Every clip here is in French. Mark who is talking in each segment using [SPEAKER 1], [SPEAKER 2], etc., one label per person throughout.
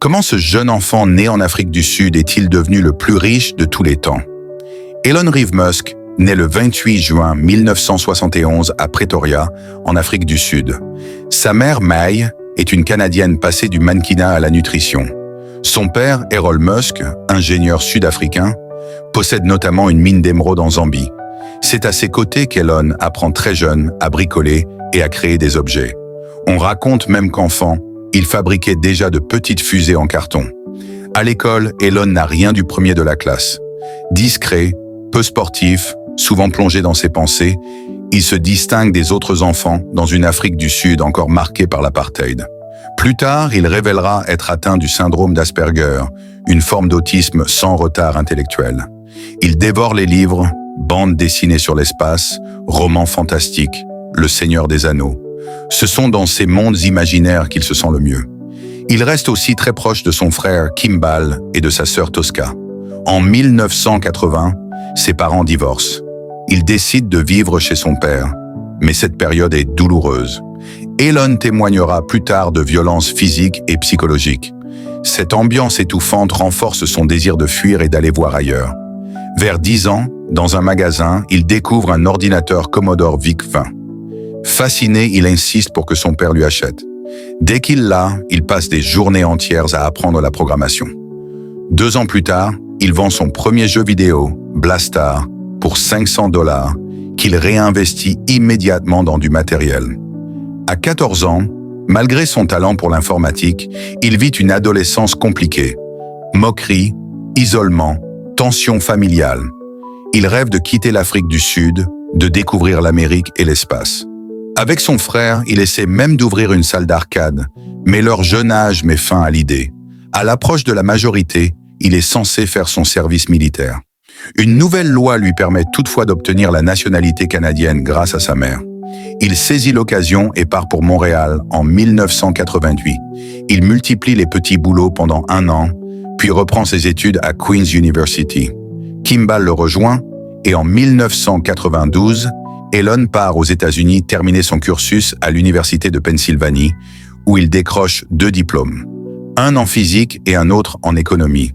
[SPEAKER 1] Comment ce jeune enfant né en Afrique du Sud est-il devenu le plus riche de tous les temps? Elon Reeve Musk naît le 28 juin 1971 à Pretoria, en Afrique du Sud. Sa mère, May, est une Canadienne passée du mannequinat à la nutrition. Son père, Errol Musk, ingénieur sud-africain, possède notamment une mine d'émeraude en Zambie. C'est à ses côtés qu'Elon apprend très jeune à bricoler et à créer des objets. On raconte même qu'enfant, il fabriquait déjà de petites fusées en carton. À l'école, Elon n'a rien du premier de la classe. Discret, peu sportif, souvent plongé dans ses pensées, il se distingue des autres enfants dans une Afrique du Sud encore marquée par l'apartheid. Plus tard, il révélera être atteint du syndrome d'Asperger, une forme d'autisme sans retard intellectuel. Il dévore les livres, bandes dessinées sur l'espace, romans fantastiques, Le Seigneur des Anneaux. Ce sont dans ces mondes imaginaires qu'il se sent le mieux. Il reste aussi très proche de son frère Kimball et de sa sœur Tosca. En 1980, ses parents divorcent. Il décide de vivre chez son père, mais cette période est douloureuse. Elon témoignera plus tard de violences physiques et psychologiques. Cette ambiance étouffante renforce son désir de fuir et d'aller voir ailleurs. Vers 10 ans, dans un magasin, il découvre un ordinateur Commodore VIC-20. Fasciné, il insiste pour que son père lui achète. Dès qu'il l'a, il passe des journées entières à apprendre la programmation. 2 ans plus tard, il vend son premier jeu vidéo, Blastar, pour $500, qu'il réinvestit immédiatement dans du matériel. À 14 ans, malgré son talent pour l'informatique, il vit une adolescence compliquée. Moquerie, isolement, tension familiale. Il rêve de quitter l'Afrique du Sud, de découvrir l'Amérique et l'espace. Avec son frère, il essaie même d'ouvrir une salle d'arcade, mais leur jeune âge met fin à l'idée. À l'approche de la majorité, il est censé faire son service militaire. Une nouvelle loi lui permet toutefois d'obtenir la nationalité canadienne grâce à sa mère. Il saisit l'occasion et part pour Montréal en 1988. Il multiplie les petits boulots pendant 1 an, puis reprend ses études à Queen's University. Kimball le rejoint et en 1992, Elon part aux États-Unis terminer son cursus à l'Université de Pennsylvanie, où il décroche 2 diplômes, un en physique et un autre en économie.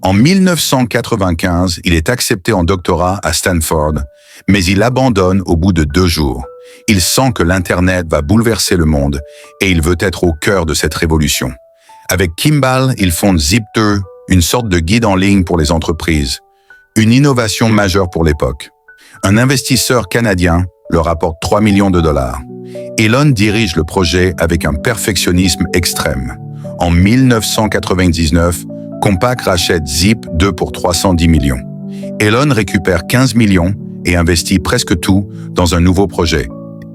[SPEAKER 1] En 1995, il est accepté en doctorat à Stanford, mais il abandonne au bout de 2 jours. Il sent que l'Internet va bouleverser le monde et il veut être au cœur de cette révolution. Avec Kimball, il fonde Zip2, une sorte de guide en ligne pour les entreprises. Une innovation majeure pour l'époque. Un investisseur canadien leur apporte $3 millions. Elon dirige le projet avec un perfectionnisme extrême. En 1999, Compaq rachète Zip2 pour $310 millions. Elon récupère 15 millions et investit presque tout dans un nouveau projet,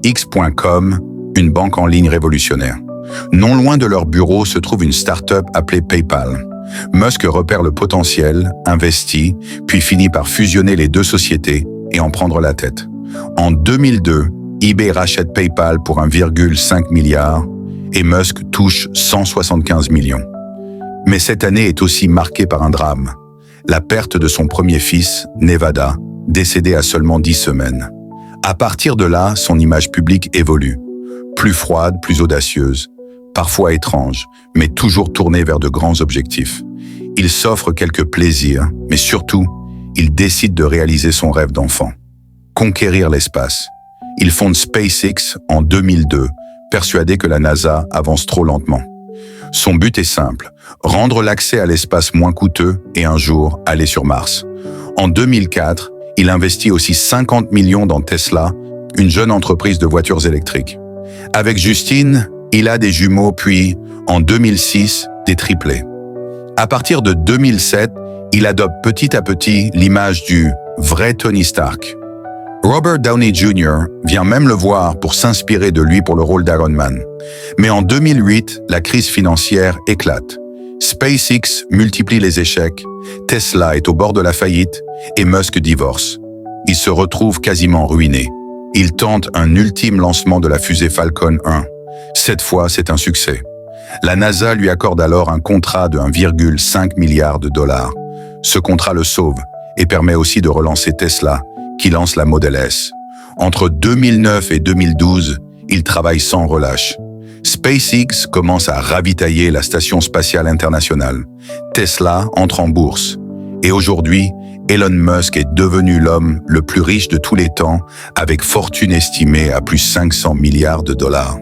[SPEAKER 1] X.com, une banque en ligne révolutionnaire. Non loin de leur bureau se trouve une start-up appelée PayPal. Musk repère le potentiel, investit, puis finit par fusionner les 2 sociétés et en prendre la tête. En 2002, eBay rachète PayPal pour 1,5 milliard et Musk touche 175 millions. Mais cette année est aussi marquée par un drame. La perte de son premier fils, Nevada, décédé à seulement 10 semaines. À partir de là, son image publique évolue. Plus froide, plus audacieuse, parfois étrange, mais toujours tournée vers de grands objectifs. Il s'offre quelques plaisirs, mais surtout, il décide de réaliser son rêve d'enfant. Conquérir l'espace. Il fonde SpaceX en 2002, persuadé que la NASA avance trop lentement. Son but est simple, rendre l'accès à l'espace moins coûteux et un jour aller sur Mars. En 2004, il investit aussi 50 millions dans Tesla, une jeune entreprise de voitures électriques. Avec Justine, il a des jumeaux puis, en 2006, des triplés. À partir de 2007, il adopte petit à petit l'image du vrai Tony Stark. Robert Downey Jr. vient même le voir pour s'inspirer de lui pour le rôle d'Iron Man. Mais en 2008, la crise financière éclate. SpaceX multiplie les échecs, Tesla est au bord de la faillite et Musk divorce. Il se retrouve quasiment ruiné. Il tente un ultime lancement de la fusée Falcon 1. Cette fois, c'est un succès. La NASA lui accorde alors un contrat de 1,5 milliard de dollars. Ce contrat le sauve et permet aussi de relancer Tesla, qui lance la Model S. Entre 2009 et 2012, il travaille sans relâche. SpaceX commence à ravitailler la Station spatiale internationale. Tesla entre en bourse. Et aujourd'hui, Elon Musk est devenu l'homme le plus riche de tous les temps, avec fortune estimée à plus 500 milliards de dollars.